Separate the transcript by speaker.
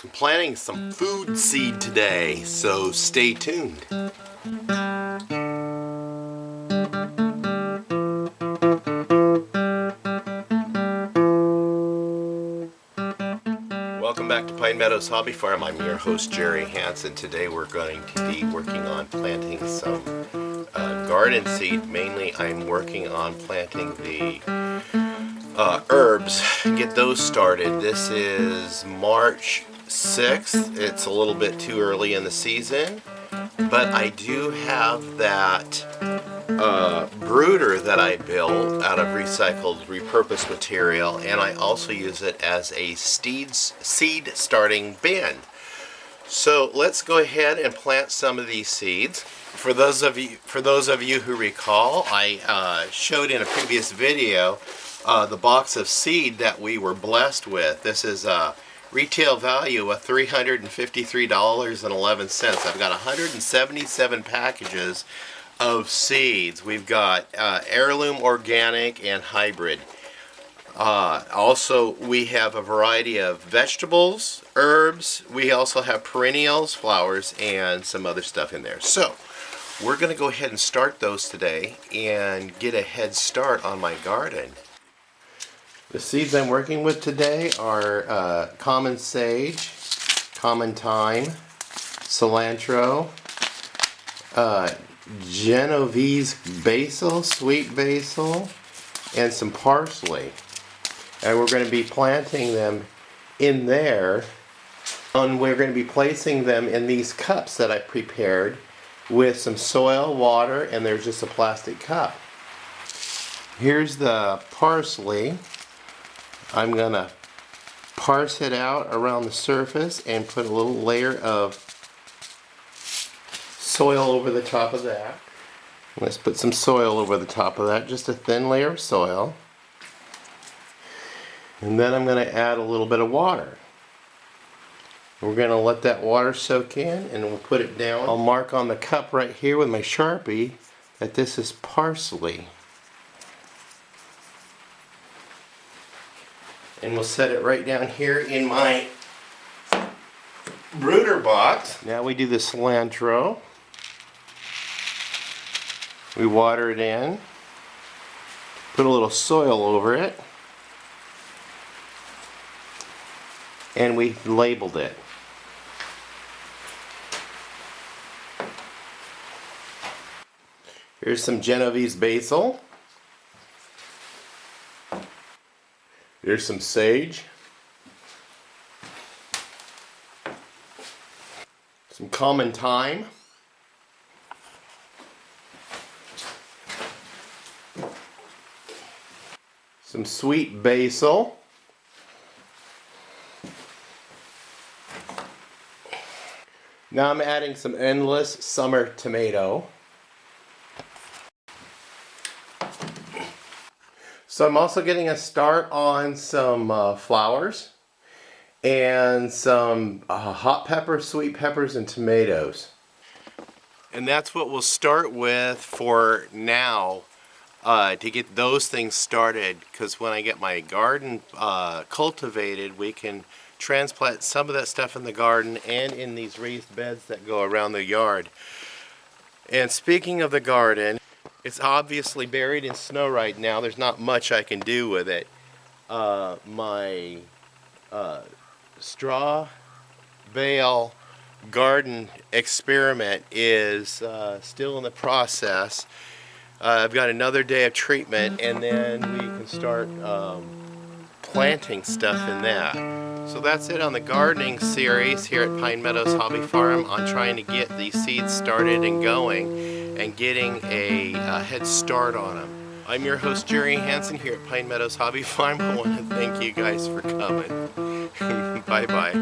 Speaker 1: I'm planting some food seed today, so stay tuned. Welcome back to Pine Meadows Hobby Farm. I'm your host, Jerry Hansen. Today we're going to be working on planting some garden seed. Mainly I'm working on planting the herbs, get those started. This is March 6th. It's a little bit too early in the season, but I do have that brooder that I built out of recycled, repurposed material, and I also use it as a seed starting bin. So let's go ahead and plant some of these seeds. For those of you who recall, I showed in a previous video the box of seed that we were blessed with. This is a retail value of $353.11. I've got 177 packages of seeds. We've got heirloom, organic, and hybrid. Also, we have a variety of vegetables, herbs. We also have perennials, flowers, and some other stuff in there. So we're going to go ahead and start those today and get a head start on my garden. The seeds I'm working with today are common sage, common thyme, cilantro, Genovese basil, sweet basil, and some parsley. And we're going to be planting them in there, and we're going to be placing them in these cups that I prepared with some soil, water, and there's just a plastic cup. Here's the parsley. I'm going to parse it out around the surface and put a little layer of soil over the top of that. Let's put some soil over the top of that, just a thin layer of soil. And then I'm going to add a little bit of water. We're going to let that water soak in and we'll put it down. I'll mark on the cup right here with my Sharpie that this is parsley. And we'll set it right down here in my brooder box. Now we do the cilantro. We water it in, put a little soil over it, and we labeled it. Here's some Genovese basil. Here's some sage. Some common thyme. Some sweet basil. Now I'm adding some endless summer tomato. So I'm also getting a start on some flowers and some hot peppers, sweet peppers, and tomatoes. And that's what we'll start with for now to get those things started, because when I get my garden cultivated, we can transplant some of that stuff in the garden and in these raised beds that go around the yard. And speaking of the garden, it's obviously buried in snow right now. There's not much I can do with it. My straw bale garden experiment is still in the process. I've got another day of treatment, and then we can start planting stuff in that. So that's it on the gardening series here at Pine Meadows Hobby Farm on trying to get these seeds started and going and getting a head start on them. I'm your host, Jerry Hansen, here at Pine Meadows Hobby Farm. I want to thank you guys for coming. Bye-bye.